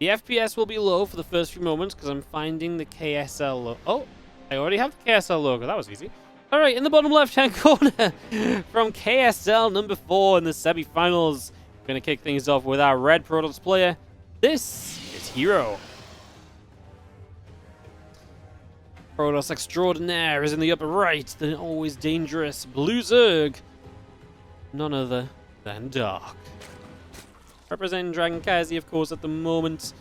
The FPS will be low for the first few moments because I'm finding the KSL logo. Oh, I already have the KSL logo. That was easy. All right, in the bottom left-hand corner from KSL number 4 in the semi-finals. We're going to kick things off with our red Protoss player. This is herO. Protoss extraordinaire is in the upper right. The always dangerous blue Zerg. None other than Dark. Representing Dragon Kazi, of course, at the moment.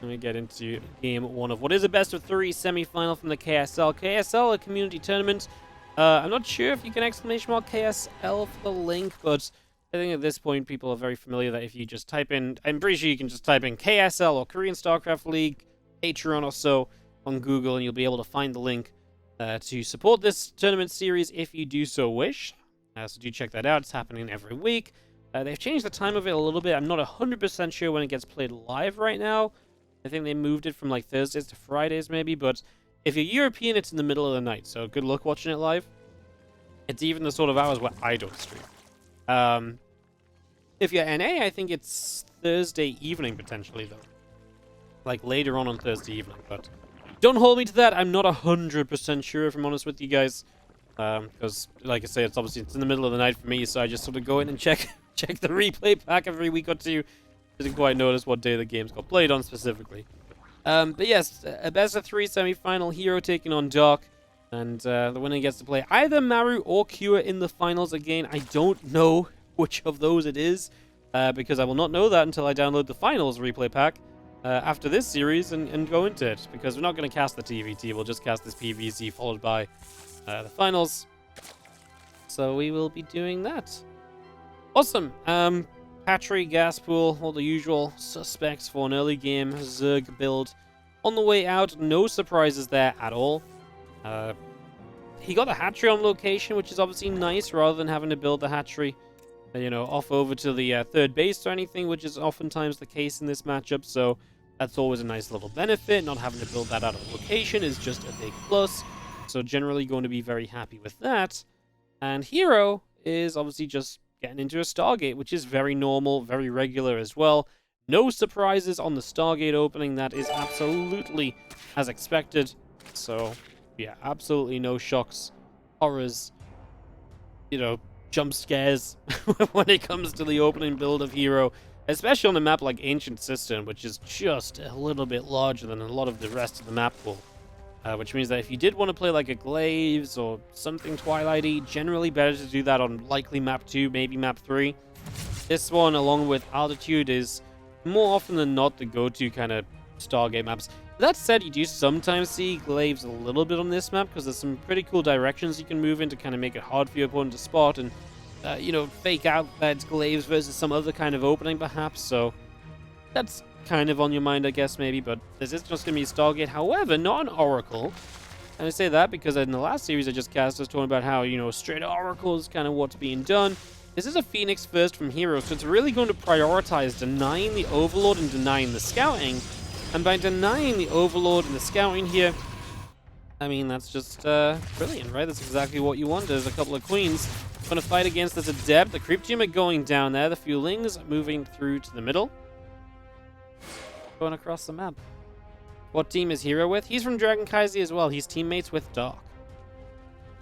And we get into game 1 of what is a best-of-3 semi-final from the KSL. KSL, a community tournament. I'm not sure if you can exclamation mark KSL for the link, but I think at this point people are very familiar that if you just type in, I'm pretty sure you can just type in KSL or Korean StarCraft League, Patreon or so on Google, and you'll be able to find the link to support this tournament series if you do so wish. So do check that out. It's happening every week. They've changed the time of it a little bit. I'm not 100% sure when it gets played live right now. I think they moved it from like Thursdays to Fridays maybe, but if you're European, it's in the middle of the night, so good luck watching it live. It's even the sort of hours where I don't stream. If you're NA, I think it's Thursday evening potentially though. Like later on Thursday evening, but don't hold me to that. I'm not 100% sure if I'm honest with you guys. Because, like I say, it's in the middle of the night for me, so I just sort of go in and check the replay pack every week or two. Didn't quite notice what day the games got played on specifically. But yes, a best-of-3 semi-final, herO taking on Dark, and the winner gets to play either Maru or Cure in the finals. Again, I don't know which of those it is, because I will not know that until I download the finals replay pack after this series and go into it, because we're not going to cast the TVT, we'll just cast this PVZ followed by the finals. So we will be doing that. Awesome. Hatchery, gas pool, all the usual suspects for an early game Zerg build. On the way out, no surprises there at all. He got the hatchery on location, which is obviously nice, rather than having to build the hatchery, off over to the third base or anything, which is oftentimes the case in this matchup. So that's always a nice little benefit. Not having to build that out of location is just a big plus. So generally going to be very happy with that. And herO is obviously just getting into a Stargate, which is very normal, very regular as well. No surprises on the Stargate opening. That is absolutely as expected. So, yeah, absolutely no shocks, horrors, jump scares when it comes to the opening build of herO, especially on a map like Ancient Cistern, which is just a little bit larger than a lot of the rest of the map pool. Which means that if you did want to play like a Glaives or something Twilight-y, generally better to do that on likely map 2, maybe map 3. This one, along with Altitude, is more often than not the go-to kind of Stargate maps. That said, you do sometimes see Glaives a little bit on this map, because there's some pretty cool directions you can move in to kind of make it hard for your opponent to spot, and, fake out that it's Glaives versus some other kind of opening, perhaps, so that's kind of on your mind, I guess, maybe, but this is just going to be a Stargate. However, not an Oracle. And I say that because in the last series I just cast, I was talking about how, straight Oracle is kind of what's being done. This is a Phoenix first from herO, so it's really going to prioritize denying the Overlord and denying the Scouting. And by denying the Overlord and the Scouting here, I mean, that's just brilliant, right? That's exactly what you want. There's a couple of Queens going to fight against this Adept. The Creep Team are going down there. The Fuelings moving through to the middle. Going across the map. What team is herO with? He's from Dragon Kazi as well. He's teammates with Dark.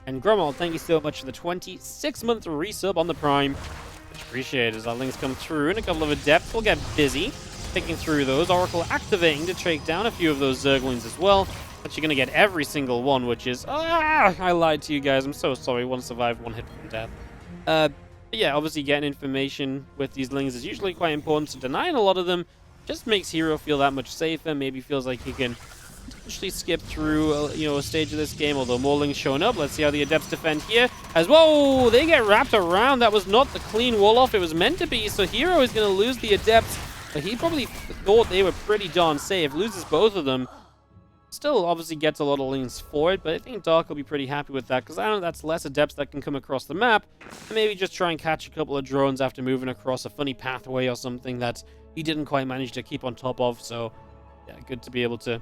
And Gromald, thank you so much for the 26-month resub on the Prime. Much appreciated as our links come through. And a couple of Adepts will get busy picking through those. Oracle activating to take down a few of those Zerglings as well. But you're going to get every single one, which is... I lied to you guys. I'm so sorry. One survived, one hit from death. But yeah, obviously getting information with these Lings is usually quite important. So denying a lot of them just makes herO feel that much safer. Maybe feels like he can potentially skip through a stage of this game, although more Lings showing up. Let's see how the Adepts defend here. As whoa, they get wrapped around. That was not the clean wall off it was meant to be, so herO is going to lose the Adepts, but he probably thought they were pretty darn safe. Loses both of them. Still obviously gets a lot of Lings for it, but I think Dark will be pretty happy with that, because I know that's less Adepts that can come across the map, and maybe just try and catch a couple of drones after moving across a funny pathway or something that he didn't quite manage to keep on top of. So yeah, good to be able to,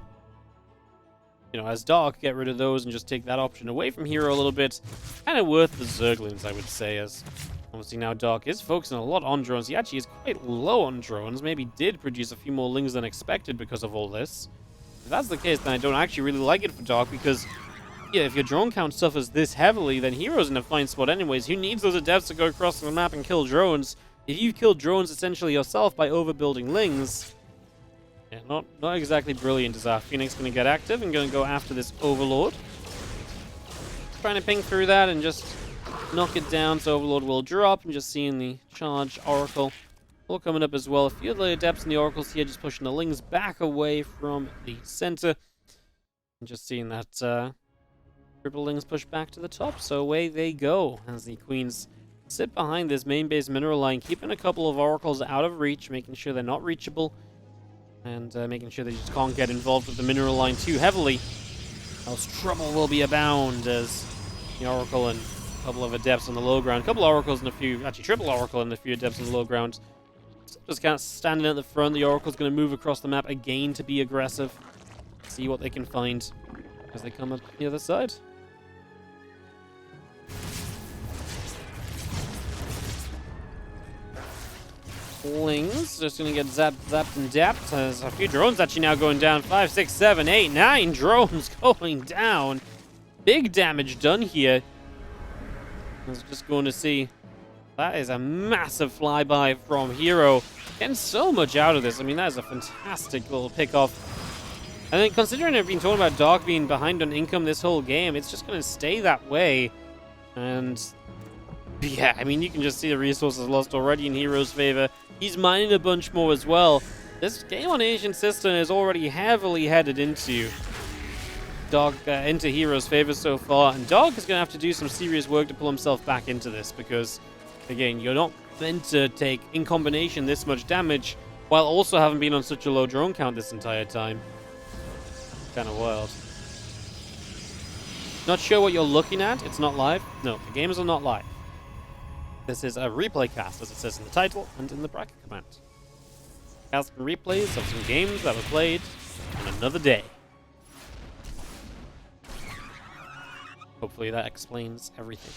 as Dark, get rid of those and just take that option away from herO a little bit. Kind of worth the Zerglings, I would say, as Obviously now Dark is focusing a lot on drones. He actually is quite low on drones. Maybe did produce a few more lings than expected because of all this. If that's the case, then I don't actually really like it for Dark because, yeah, if your drone count suffers this heavily, then hero's in a fine spot anyways. Who needs those adepts to go across the map and kill drones? If you've killed drones essentially yourself by overbuilding lings, yeah, not exactly brilliant. Is our Phoenix going to get active and going to go after this Overlord? Trying to ping through that and just knock it down so Overlord will drop, and just seeing the charge Oracle all coming up as well. A few of the adepts and the Oracles here just pushing the lings back away from the center. And just seeing that triple lings push back to the top, so away they go as the Queens sit behind this main base mineral line, keeping a couple of Oracles out of reach, making sure they're not reachable, and making sure they just can't get involved with the mineral line too heavily, else trouble will be abound as the Oracle and a couple of adepts on the low ground, a couple of Oracles and a few, actually triple Oracle and a few adepts on the low ground, just kind of standing at the front. The Oracle's going to move across the map again to be aggressive, see what they can find as they come up the other side. Lings just gonna get zapped and dapped. There's a few drones actually now going down. 5, 6, 7, 8, 9 drones going down. Big damage done here. I was just going to see. That is a massive flyby from herO. Getting so much out of this. I mean, that is a fantastic little pick-off. And then considering I've been talking about Dark being behind on income this whole game, it's just going to stay that way. And yeah, I mean, you can just see the resources lost already in hero's favor. He's mining a bunch more as well. This game on Ancient System is already heavily headed into Dark, into hero's favor so far. And Dark is going to have to do some serious work to pull himself back into this because, again, you're not meant to take, in combination, this much damage while also having been on such a low drone count this entire time. Kind of wild. Not sure what you're looking at. It's not live. No, the games are not live. This is a replay cast, as it says in the title and in the bracket command. Cast and replays of some games that were played on another day. Hopefully that explains everything.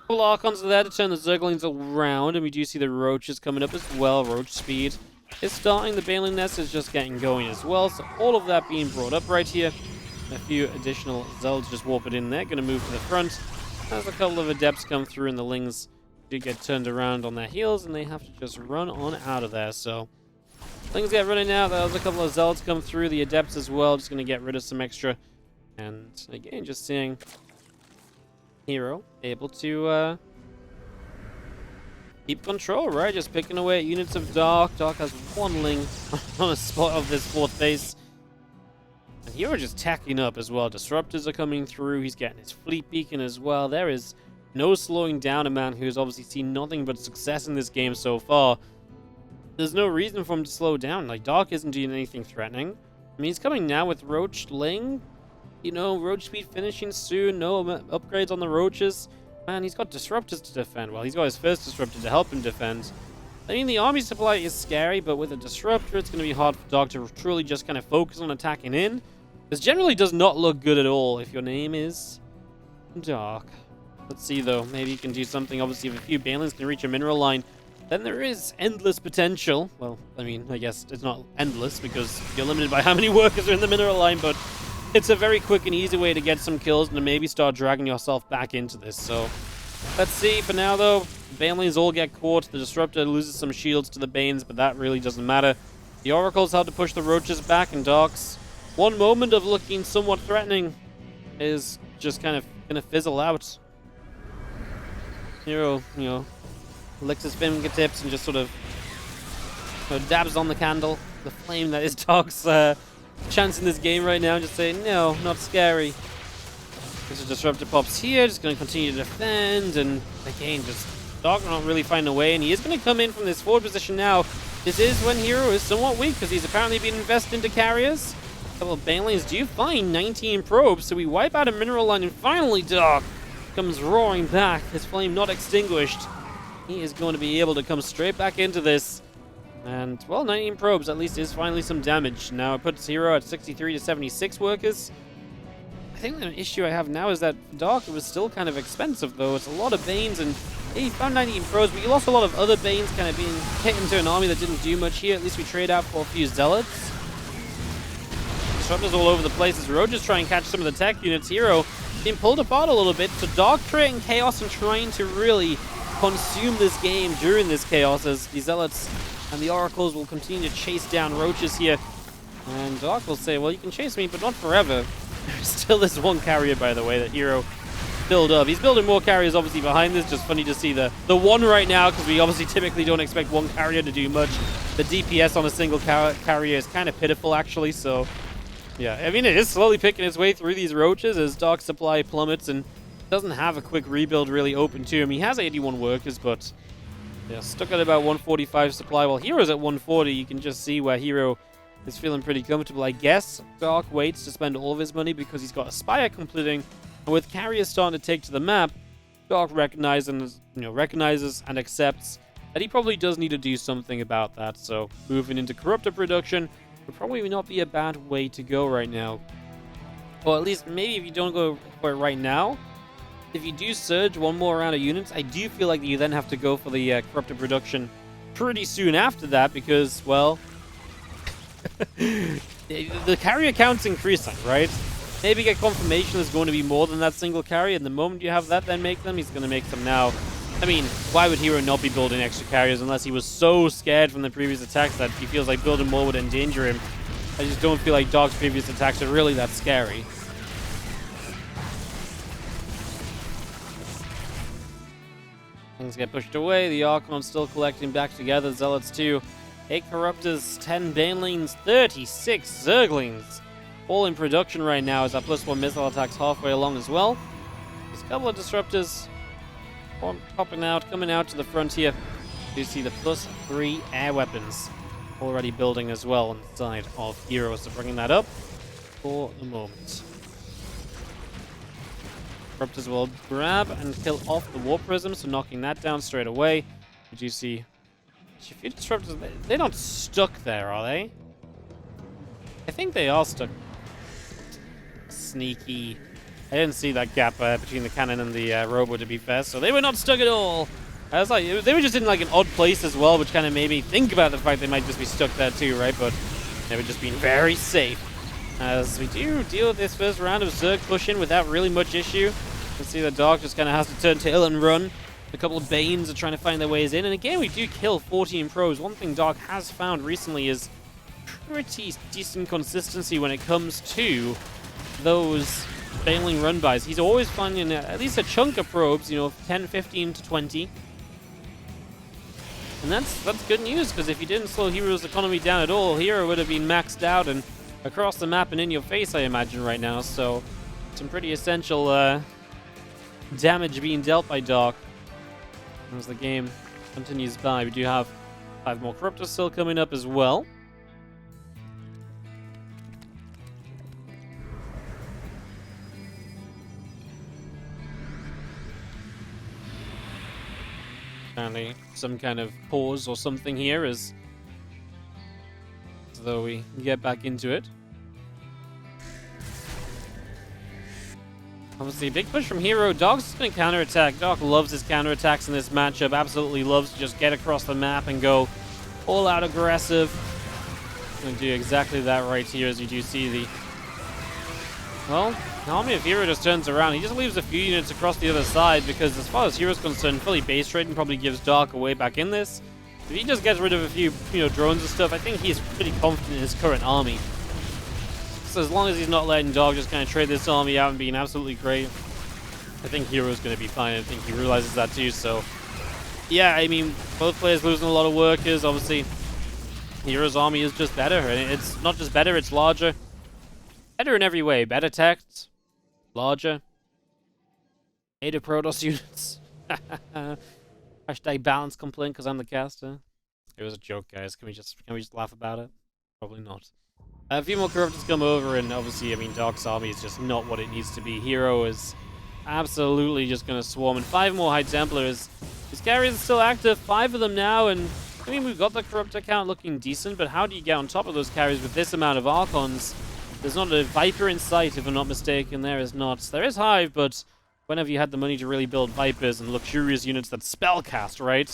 Couple Archons are there to turn the Zerglings around, and we do see the Roaches coming up as well. Roach speed is starting. The Baneling Nest is just getting going as well, so all of that being brought up right here. A few additional Zelds just warp it in there. Going to move to the front. As a couple of Adepts come through, and the Lings do get turned around on their heels, and they have to just run on out of there. So things get running out. There's a couple of Zelds come through. The Adepts as well, just going to get rid of some extra. And again, just seeing herO able to keep control, right? Just picking away at units of Dark. Dark has one Ling on a spot of this fourth base. And herO just tacking up as well. Disruptors are coming through. He's getting his fleet beacon as well. There is no slowing down a man who's obviously seen nothing but success in this game so far. There's no reason for him to slow down. Like, Dark isn't doing anything threatening. I mean, he's coming now with Roach Ling. You know, Roach speed finishing soon. No upgrades on the Roaches. Man, he's got Disruptors to defend. Well, he's got his first Disruptor to help him defend. I mean, the army supply is scary, but with a Disruptor, it's going to be hard for Dark to truly just kind of focus on attacking in. This generally does not look good at all if your name is Dark. Let's see, though. Maybe you can do something. Obviously, if a few Banelings can reach a mineral line, then there is endless potential. Well, I mean, I guess it's not endless because you're limited by how many workers are in the mineral line, but it's a very quick and easy way to get some kills and to maybe start dragging yourself back into this. So, let's see. For now, though, Banelings all get caught. The Disruptor loses some shields to the Banes, but that really doesn't matter. The Oracles have to push the Roaches back, and Dark's one moment of looking somewhat threatening is just kind of going to fizzle out. herO, you know, licks his fingertips and just sort of dabs on the candle, the flame that is Dark's chance in this game right now, and just saying, no, not scary. This Disruptor pops here, just going to continue to defend, and again, just Dark not really finding a way, and he is going to come in from this forward position now. This is when herO is somewhat weak, because he's apparently been invested into carriers. A couple of Banelings do find 19 probes, so we wipe out a mineral line, and finally Dark comes roaring back, his flame not extinguished. He is going to be able to come straight back into this. And, well, 19 probes at least is finally some damage. Now it puts herO at 63 to 76 workers. I think the issue I have now is that Dark was still kind of expensive, though. It's a lot of Banes, and Yeah, you found 19 pros, but you lost a lot of other Banes kind of being hit into an army that didn't do much here. At least we trade out for a few Zealots. Disruptors all over the place as herO just try and catch some of the tech units. herO being pulled apart a little bit, so Dark creating chaos and trying to really consume this game during this chaos as the Zealots and the Oracles will continue to chase down roaches here. And Dark will say, well, you can chase me, but not forever. There's still this one carrier, by the way, that herO build up. He's building more carriers obviously behind this. Just funny to see the one right now, because we obviously typically don't expect one carrier to do much. The DPS on a single carrier is kind of pitiful actually, so yeah, I mean it is slowly picking its way through these roaches as Dark's supply plummets and doesn't have a quick rebuild really open to him. He has 81 workers, but yeah, stuck at about 145 supply. While hero's at 140, you can just see where herO is feeling pretty comfortable. I guess Dark waits to spend all of his money because he's got a Spire completing. And with carriers starting to take to the map, Dark recognizes and accepts that he probably does need to do something about that. So moving into Corruptor production would probably not be a bad way to go right now. Or at least maybe if you don't go for it right now, if you do surge one more round of units, I do feel like you then have to go for the Corruptor production pretty soon after that because, well, the carrier count's increasing, right? Maybe get confirmation there's going to be more than that single carrier, and the moment you have that, then make them. He's going to make them now. I mean, why would herO not be building extra carriers unless he was so scared from the previous attacks that he feels like building more would endanger him? I just don't feel like Dark's previous attacks are really that scary. Things get pushed away. The Archon's still collecting back together. Zealots too. 8 Corruptors, 10 Banelings, 36 Zerglings. All in production right now as our +1 missile attacks halfway along as well. There's a couple of Disruptors popping out, coming out to the front here. You see the +3 air weapons already building as well inside of herO, so bringing that up for the moment. Disruptors will grab and kill off the War Prism, so knocking that down straight away. But you see a few Disruptors, they're not stuck there, are they? I think they are stuck. Sneaky. I didn't see that gap between the cannon and the robo, to be fair, so they were not stuck at all. I was like, they were just in like an odd place as well, which kind of made me think about the fact they might just be stuck there too, right? But they were just being very safe. As we do deal with this first round of Zerg push-in without really much issue. You can see the Dark just kind of has to turn tail and run. A couple of Banes are trying to find their ways in, and again, we do kill 14 pros. One thing Dark has found recently is pretty decent consistency when it comes to those Baneling run-bys. He's always finding at least a chunk of probes, you know, 10, 15 to 20. And that's good news, because if you didn't slow hero's economy down at all, herO would have been maxed out and across the map and in your face, I imagine, right now. So some pretty essential damage being dealt by Dark as the game continues by. We do have 5 more Corruptors still coming up as well. Apparently some kind of pause or something here as though we get back into it. Obviously a big push from herO. Dark's going to counterattack. Dark loves his counterattacks in this matchup. Absolutely loves to just get across the map and go all out aggressive. Going to do exactly that right here as you do see the... Well, the army of herO just turns around. He just leaves a few units across the other side because as far as hero's concerned, fully base trading probably gives Dark a way back in this. If he just gets rid of a few, drones and stuff, I think he's pretty confident in his current army. So as long as he's not letting Dark just kind of trade this army out and being absolutely great, I think hero's going to be fine. I think he realizes that too. So, yeah, I mean, both players losing a lot of workers. Obviously, hero's army is just better. And it's not just better, it's larger. Better in every way. Better techs, larger, 8 Protoss units. Hashtag balance complaint because I'm the caster. It was a joke, guys. Can we just laugh about it? Probably not. A few more Corruptors come over, and obviously, I mean, Dark's army is just not what it needs to be. herO is absolutely just going to swarm, and 5 more High Templars. His carriers are still active, 5 of them now, and I mean, we've got the Corruptor count looking decent, but how do you get on top of those carriers with this amount of Archons? There's not a Viper in sight, if I'm not mistaken. There is not. There is Hive, but when have you had the money to really build Vipers and luxurious units that spellcast, right?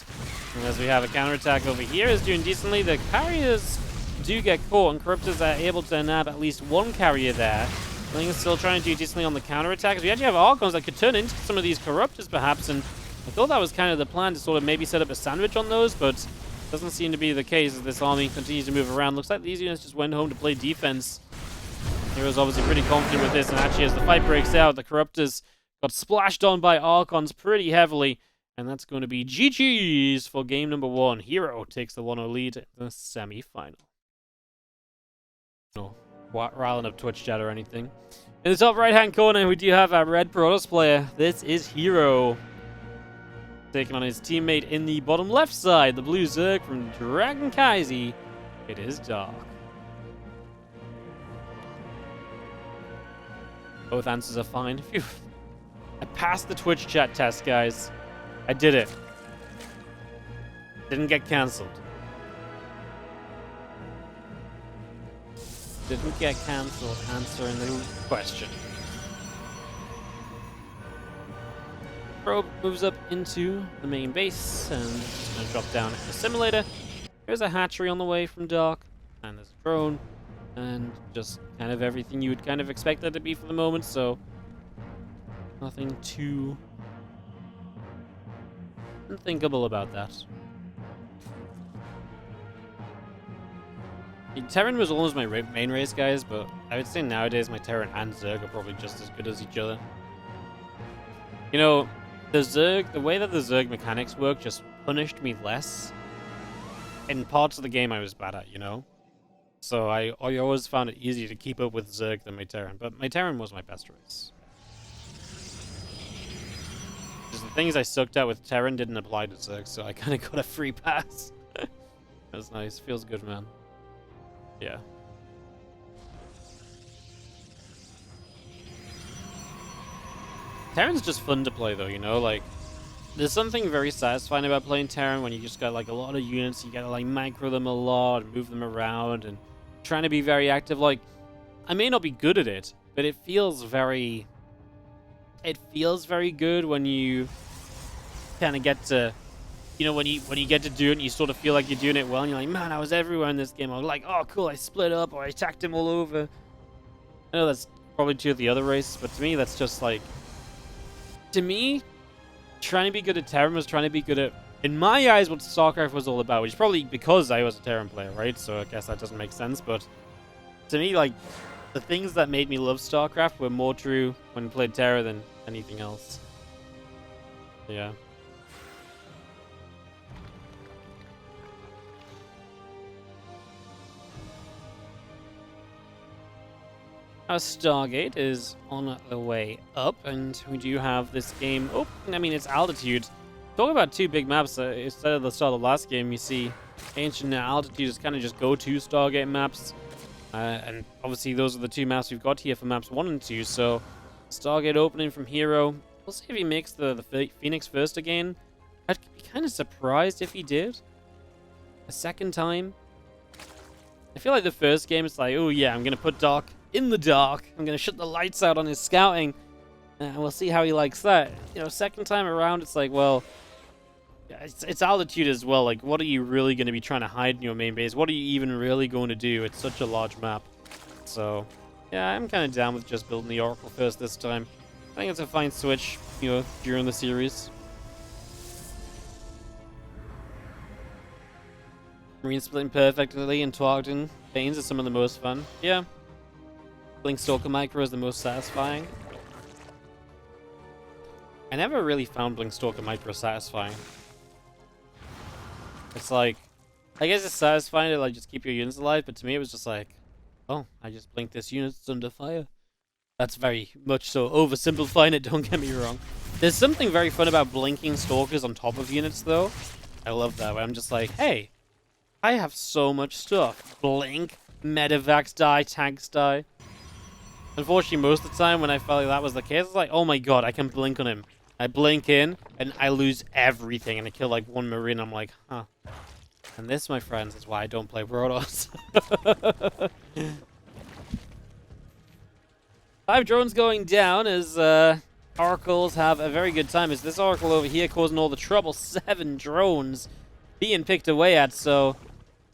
And as we have a counterattack over here, is doing decently. The carriers do get caught, and Corruptors are able to nab at least one carrier there. I think it's still trying to do decently on the counterattack. We actually have Archons that could turn into some of these Corruptors, perhaps, and I thought that was kind of the plan, to sort of maybe set up a sandwich on those, but doesn't seem to be the case as this army continues to move around. Looks like these units just went home to play defense. hero's obviously pretty confident with this, and actually as the fight breaks out, the Corruptors got splashed on by Archons pretty heavily, and that's going to be GG's for game number 1. herO takes the 1-0 lead in the semi-final. No, riling up Twitch chat or anything. In the top right-hand corner, we do have our red Protoss player. This is herO, taking on his teammate in the bottom left side, the blue Zerg from Dragon Kaiser. It is dark. Both answers are fine. Phew. I passed the Twitch chat test, guys. I did it. Didn't get cancelled. Didn't get cancelled answering the question. Probe moves up into the main base and just gonna drop down in the simulator. There's a hatchery on the way from Dark, and there's a drone, and just kind of everything you would kind of expect that to be for the moment, so nothing too unthinkable about that. Terran was always my main race, guys, but I would say nowadays my Terran and Zerg are probably just as good as each other. You know, the way that the Zerg mechanics work just punished me less in parts of the game I was bad at, you know? So I always found it easier to keep up with Zerg than my Terran, but my Terran was my best race. Just the things I sucked at with Terran didn't apply to Zerg, so I kind of got a free pass. That's nice. Feels good, man. Yeah. Terran's just fun to play, though, you know? Like, there's something very satisfying about playing Terran when you just got, like, a lot of units. You gotta, like, micro them a lot and move them around and trying to be very active. Like, I may not be good at it, but it feels very... It feels very good when you kind of get to... You know, when you get to do it and you sort of feel like you're doing it well, and you're like, man, I was everywhere in this game. I was like, oh, cool, I split up, or I attacked him all over. I know that's probably true of the other races, but to me, that's just like... To me, trying to be good at Terran was trying to be good at, in my eyes, what StarCraft was all about, which is probably because I was a Terran player, right? So I guess that doesn't make sense, but to me, like, the things that made me love StarCraft were more true when I played Terra than anything else. Yeah. Our Stargate is on the way up, and we do have this game. Oh, I mean, it's Altitude. Talking about two big maps. Instead of the start of the last game, you see Ancient and Altitude is kind of just go-to Stargate maps. And obviously, those are the two maps we've got here for maps 1 and 2. So, Stargate opening from herO. We'll see if he makes the Phoenix first again. I'd be kind of surprised if he did. A second time. I feel like the first game, it's like, oh yeah, I'm going to put Dark in the dark. I'm going to shut the lights out on his scouting. And we'll see how he likes that. You know, second time around, it's like, well, it's Altitude as well. Like, what are you really going to be trying to hide in your main base? What are you even really going to do? It's such a large map. So, yeah, I'm kind of down with just building the Oracle first this time. I think it's a fine switch, you know, during the series. Marine splitting perfectly and targeting Banes are some of the most fun. Yeah. Blink Stalker Micro is the most satisfying. I never really found Blink Stalker Micro satisfying. It's like, I guess it's satisfying to like just keep your units alive, but to me it was just like, oh, I just blinked this unit, it's under fire. That's very much so oversimplifying it, don't get me wrong. There's something very fun about blinking Stalkers on top of units though. I love that, where I'm just like, hey, I have so much stuff. Blink, Medivacs die, tanks die. Unfortunately, most of the time when I felt like that was the case, it's like, oh my god, I can blink on him. I blink in, and I lose everything, and I kill like one Marine. I'm like, huh. And this, my friends, is why I don't play Protoss. 5 drones going down as Oracles have a very good time. As this Oracle over here causing all the trouble. 7 drones being picked away at, so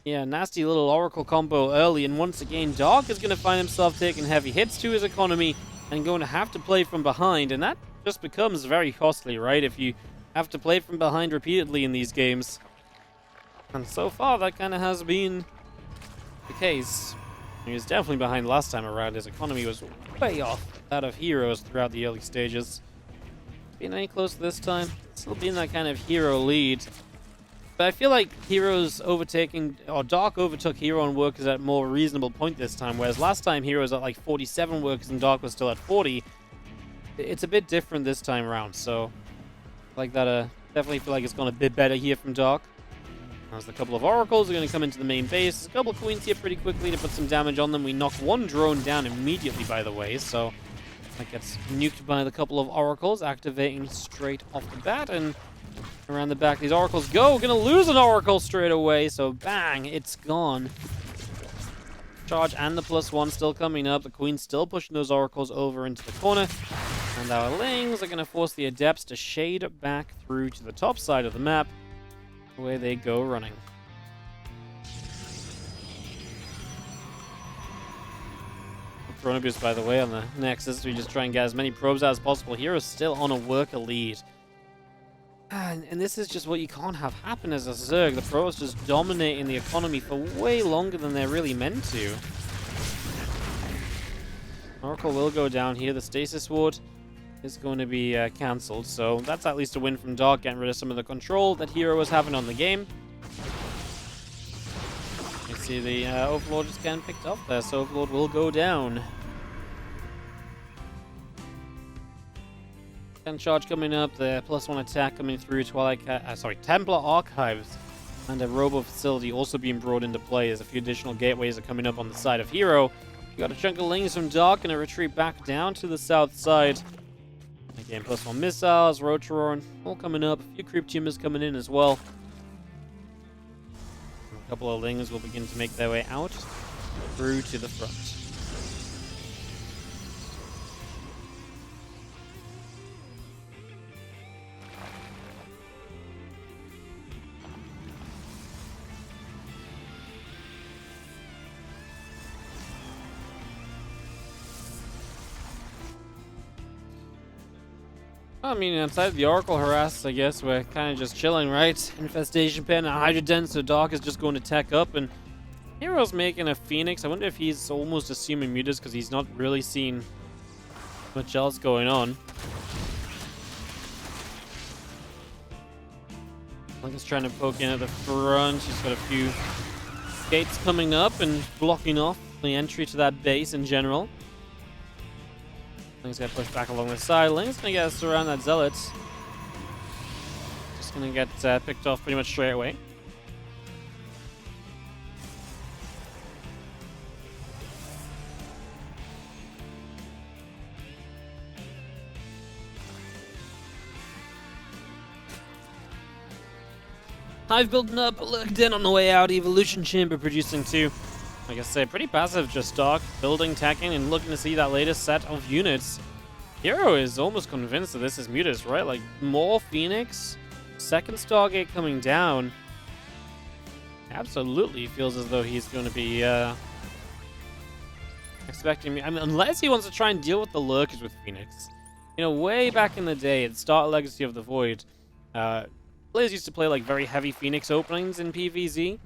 yeah, nasty little Oracle combo early. And once again, Dark is going to find himself taking heavy hits to his economy and going to have to play from behind. And that just becomes very costly, right? If you have to play from behind repeatedly in these games. And so far, that kind of has been the case. He was definitely behind last time around. His economy was way off that of herO's throughout the early stages. Being any closer this time? Still being that kind of herO lead. But I feel like herO's overtaking, or Dark overtook herO on workers at a more reasonable point this time, whereas last time herO was at like 47 workers and Dark was still at 40. It's a bit different this time around, so like that, definitely feel like it's gone a bit better here from Dark. As a couple of Oracles are going to come into the main base. A couple of Queens here pretty quickly to put some damage on them. We knock one drone down immediately, by the way, so that gets nuked by the couple of Oracles, activating straight off the bat, and around the back these Oracles go. We're going to lose an Oracle straight away, so bang, it's gone. Charge and the +1 still coming up. The Queen's still pushing those Oracles over into the corner, and our Lings are going to force the Adepts to shade back through to the top side of the map. Away they go running. Chrono Boost, by the way, on the Nexus. We just try and get as many probes out as possible. Hero's still on a worker lead. And this is just what you can't have happen as a Zerg. The pros just dominating the economy for way longer than they're really meant to. Oracle will go down here. The Stasis Ward is going to be cancelled, so that's at least a win from Dark, getting rid of some of the control that herO was having on the game. You see the Overlord just getting picked up there, so Overlord will go down. And charge coming up, the +1 attack coming through, Templar Archives, and a Robo Facility also being brought into play as a few additional gateways are coming up on the side of herO. You got a chunk of Lings from Dark and a retreat back down to the south side. Again, +1 missiles, Rotoron, all coming up. A few creep tumors coming in as well. A couple of Lings will begin to make their way out through to the front. I mean, outside of the Oracle harass, I guess we're kind of just chilling, right? Infestation Pen and Hydra Den, so Dark is just going to tech up, and herO's making a Phoenix. I wonder if he's almost assuming mutas because he's not really seen much else going on. Like he's trying to poke in at the front. She's got a few gates coming up and blocking off the entry to that base in general. Ling's gonna push back along the side. Ling's gonna get us around that Zealot. Just gonna get picked off pretty much straight away. Hive building up, Lurk Den on the way out, Evolution Chamber producing 2. Like I say, pretty passive, just Dark, building, tacking, and looking to see that latest set of units. herO is almost convinced that this is mutas, right? Like, more Phoenix, second Stargate coming down. Absolutely feels as though he's going to be expecting me. I mean, unless he wants to try and deal with the Lurkers with Phoenix. You know, way back in the day, at the start of Legacy of the Void, players used to play like very heavy Phoenix openings in PvZ.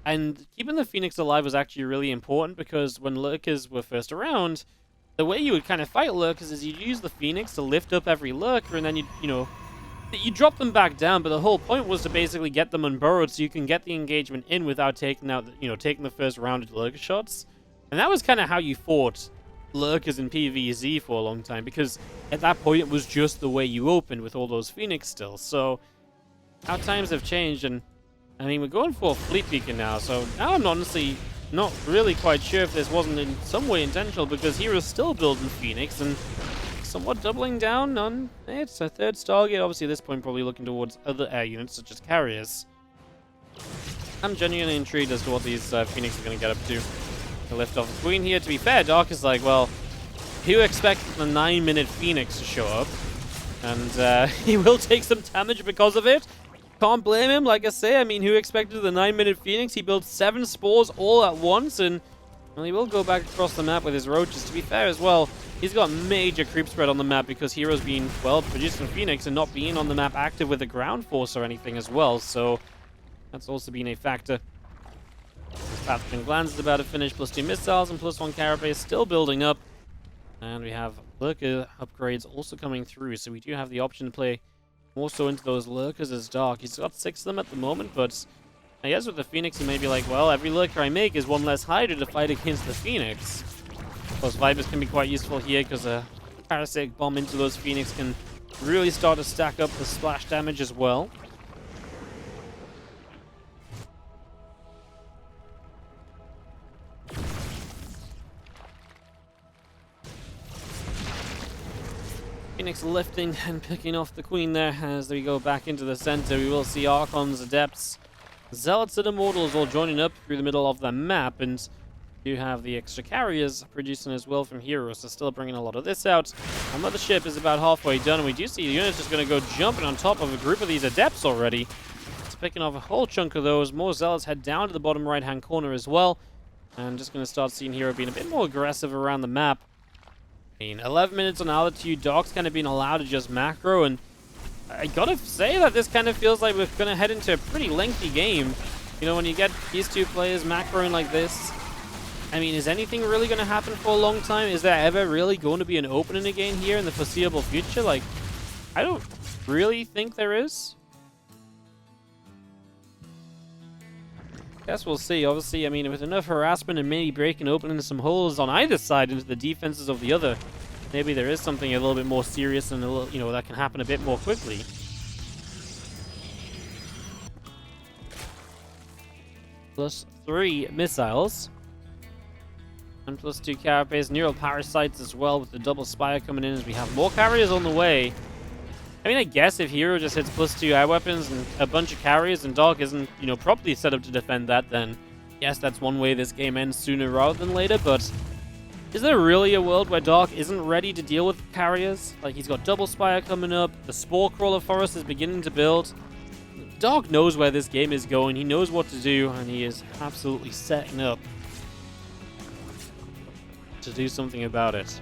And keeping the Phoenix alive was actually really important because when Lurkers were first around, the way you would kind of fight Lurkers is you'd use the Phoenix to lift up every Lurker, and then you drop them back down. But the whole point was to basically get them unburrowed so you can get the engagement in without taking out, taking the first round of Lurker shots. And that was kind of how you fought Lurkers in PvZ for a long time, because at that point it was just the way you opened with all those Phoenix still. So how times have changed, and I mean, we're going for a fleet beacon now, so now I'm honestly not really quite sure if this wasn't in some way intentional, because hero's still building Phoenix and somewhat doubling down on it's a third Stargate. Obviously, at this point, probably looking towards other air units, such as carriers. I'm genuinely intrigued as to what these Phoenix are going to get up to. To lift off the Queen here. To be fair, Dark is like, well, who expected the 9-minute Phoenix to show up? And he will take some damage because of it. Can't blame him, like I say. I mean, who expected the 9-minute Phoenix? He built 7 spores all at once, and well, he will go back across the map with his roaches. To be fair as well, he's got major creep spread on the map because herO's been, well, producing Phoenix and not being on the map active with a ground force or anything as well, so that's also been a factor. This Pathogen Glands is about to finish, +2 missiles and +1 carapace still building up. And we have lurker upgrades also coming through, so we do have the option to play more so into those lurkers as Dark. He's got 6 of them at the moment, but I guess with the Phoenix he may be like, well, every lurker I make is one less Hydra to fight against the Phoenix. Of course, Vipers can be quite useful here because a Parasitic Bomb into those Phoenix can really start to stack up the splash damage as well. Phoenix lifting and picking off the Queen there as we go back into the center. We will see Archons, Adepts, Zealots, and Immortals all joining up through the middle of the map, and do have the extra carriers producing as well from herO, so still bringing a lot of this out. Our Mothership is about halfway done, and we do see the unit's just going to go jumping on top of a group of these Adepts already. It's picking off a whole chunk of those. More Zealots head down to the bottom right-hand corner as well, and just going to start seeing herO being a bit more aggressive around the map. I mean, 11 minutes on altitude, Dark's kind of being allowed to just macro, and I gotta say that this kind of feels like we're gonna head into a pretty lengthy game. You know, when you get these two players macroing like this, I mean, is anything really gonna happen for a long time? Is there ever really going to be an opening again here in the foreseeable future? Like, I don't really think there is. Guess we'll see. Obviously, I mean, with enough harassment and maybe breaking open some holes on either side into the defenses of the other, maybe there is something a little bit more serious and a little, you know, that can happen a bit more quickly. +3 missiles. And +2 carapace, neural parasites as well, with the double spire coming in as we have more carriers on the way. I mean, I guess if herO just hits +2 air weapons and a bunch of carriers and Dark isn't, you know, properly set up to defend that, then yes, that's one way this game ends sooner rather than later, but is there really a world where Dark isn't ready to deal with carriers? Like, he's got double spire coming up, the Spore Crawler Forest is beginning to build. Dark knows where this game is going, he knows what to do, and he is absolutely setting up to do something about it.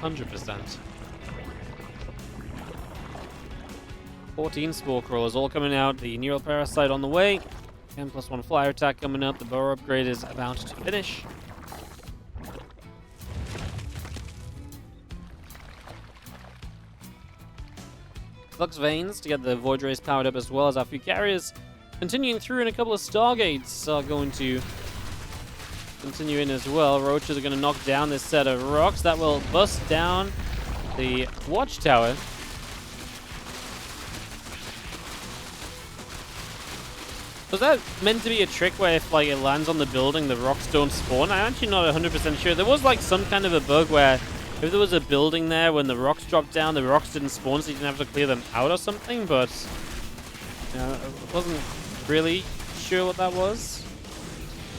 100%. 14 Spore Crawlers all coming out, the Neural Parasite on the way, and +1 Flyer Attack coming up, the Burrow upgrade is about to finish. Flux Veins to get the Void Rays powered up as well as our few carriers. Continuing through, and a couple of Stargates are going to continue in as well. Roaches are going to knock down this set of rocks. That will bust down the Watchtower. Was that meant to be a trick where if like it lands on the building, the rocks don't spawn? I'm actually not 100% sure. There was like some kind of a bug where if there was a building there, when the rocks dropped down, the rocks didn't spawn, so you didn't have to clear them out or something, but I wasn't really sure what that was.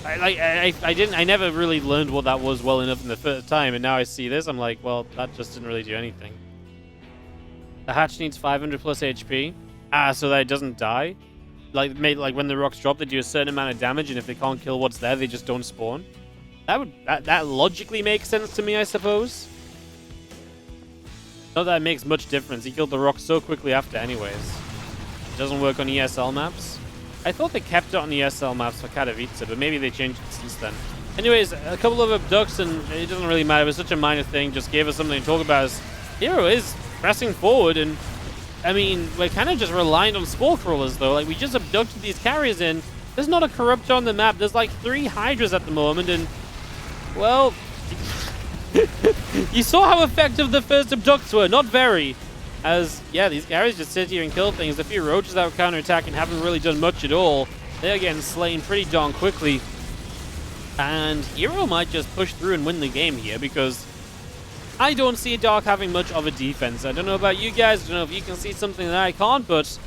I never really learned what that was well enough in the first time, and now I see this, I'm like, well, that just didn't really do anything. The hatch needs 500 plus HP. So that it doesn't die. Like when the rocks drop, they do a certain amount of damage, and if they can't kill what's there, they just don't spawn. That logically makes sense to me, I suppose. Not that it makes much difference. He killed the rocks so quickly after anyways. It doesn't work on ESL maps. I thought they kept it on ESL maps for Katowice, but maybe they changed it since then. Anyways, a couple of abducts, and it doesn't really matter. It was such a minor thing. Just gave us something to talk about. As herO is pressing forward, and I mean, we're kind of just relying on Spore Crawlers, though. Like, we just abducted these carriers in. There's not a Corruptor on the map. There's like 3 Hydras at the moment, and well, you saw how effective the first abducts were. Not very. As, yeah, these carriers just sit here and kill things. The few roaches that were counterattacking haven't really done much at all. They're getting slain pretty darn quickly. And herO might just push through and win the game here, because I don't see Dark having much of a defense. I don't know about you guys. I don't know if you can see something that I can't, but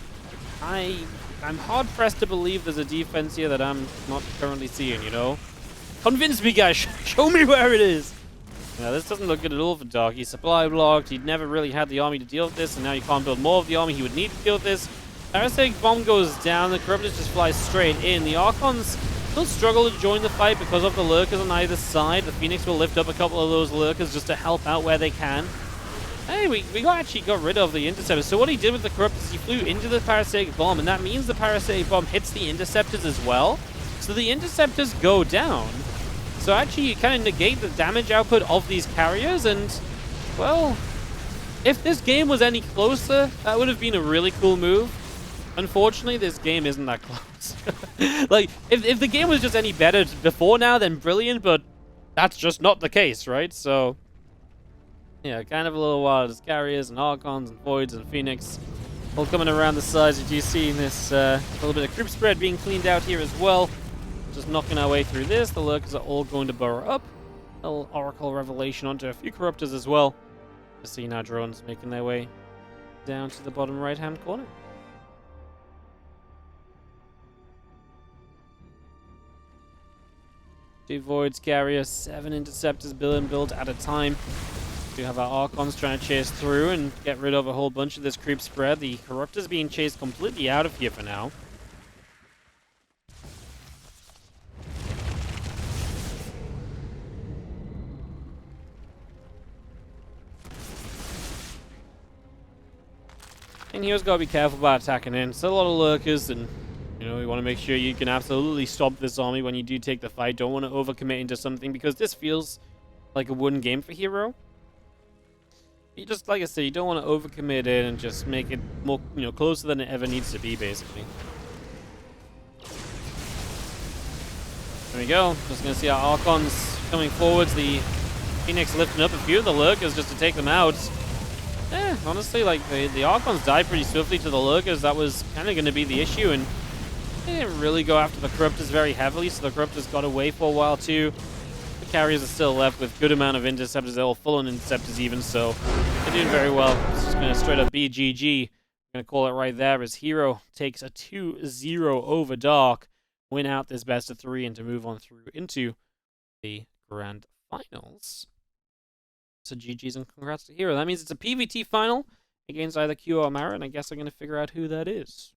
I'm hard-pressed to believe there's a defense here that I'm not currently seeing, you know? Convince me, guys. Show me where it is. Now, this doesn't look good at all for Dark. He's supply blocked. He'd never really had the army to deal with this, and now he can't build more of the army he would need to deal with this. Parasitic Bomb goes down. The Corruptors just fly straight in. The Archons still struggle to join the fight because of the Lurkers on either side. The Phoenix will lift up a couple of those Lurkers just to help out where they can. Hey, we actually got rid of the Interceptors. So what he did with the Corruptors, he flew into the Parasitic Bomb, and that means the Parasitic Bomb hits the Interceptors as well. So the Interceptors go down. So actually, you kind of negate the damage output of these carriers, and, well, if this game was any closer, that would have been a really cool move. Unfortunately, this game isn't that close. Like, if the game was just any better before now, then brilliant, but that's just not the case, right? So, yeah, kind of a little wild as carriers and Archons and Voids and Phoenix all coming around the sides. As you see this little bit of group spread being cleaned out here as well. Just knocking our way through this. The Lurkers are all going to burrow up. A little Oracle Revelation onto a few Corruptors as well. You see now drones making their way down to the bottom right-hand corner. Two Voids, Carrier, 7 Interceptors built at a time. We have our Archons trying to chase through and get rid of a whole bunch of this creep spread. The Corruptors being chased completely out of here for now. And hero's got to be careful about attacking in. Still a lot of Lurkers, and you know, you want to make sure you can absolutely stop this army when you do take the fight. Don't want to overcommit into something, because this feels like a wooden game for herO. You just, like I said, you don't want to overcommit in and just make it more, you know, closer than it ever needs to be, basically. There we go. Just going to see our Archons coming forwards. The Phoenix lifting up a few of the Lurkers just to take them out. Yeah, honestly, like, the Archons died pretty swiftly to the Lurkers. That was kind of going to be the issue, and they didn't really go after the Corruptors very heavily, so the Corruptors got away for a while, too. The carriers are still left with good amount of Interceptors. They're all full on Interceptors even, so they're doing very well. It's just going to straight up BGG. I'm going to call it right there as herO takes a 2-0 over Dark, win out this best of 3, and to move on through into the Grand Finals. So GG's and congrats to herO. That means it's a PvT final against either Q or Mara, and I guess I'm going to figure out who that is.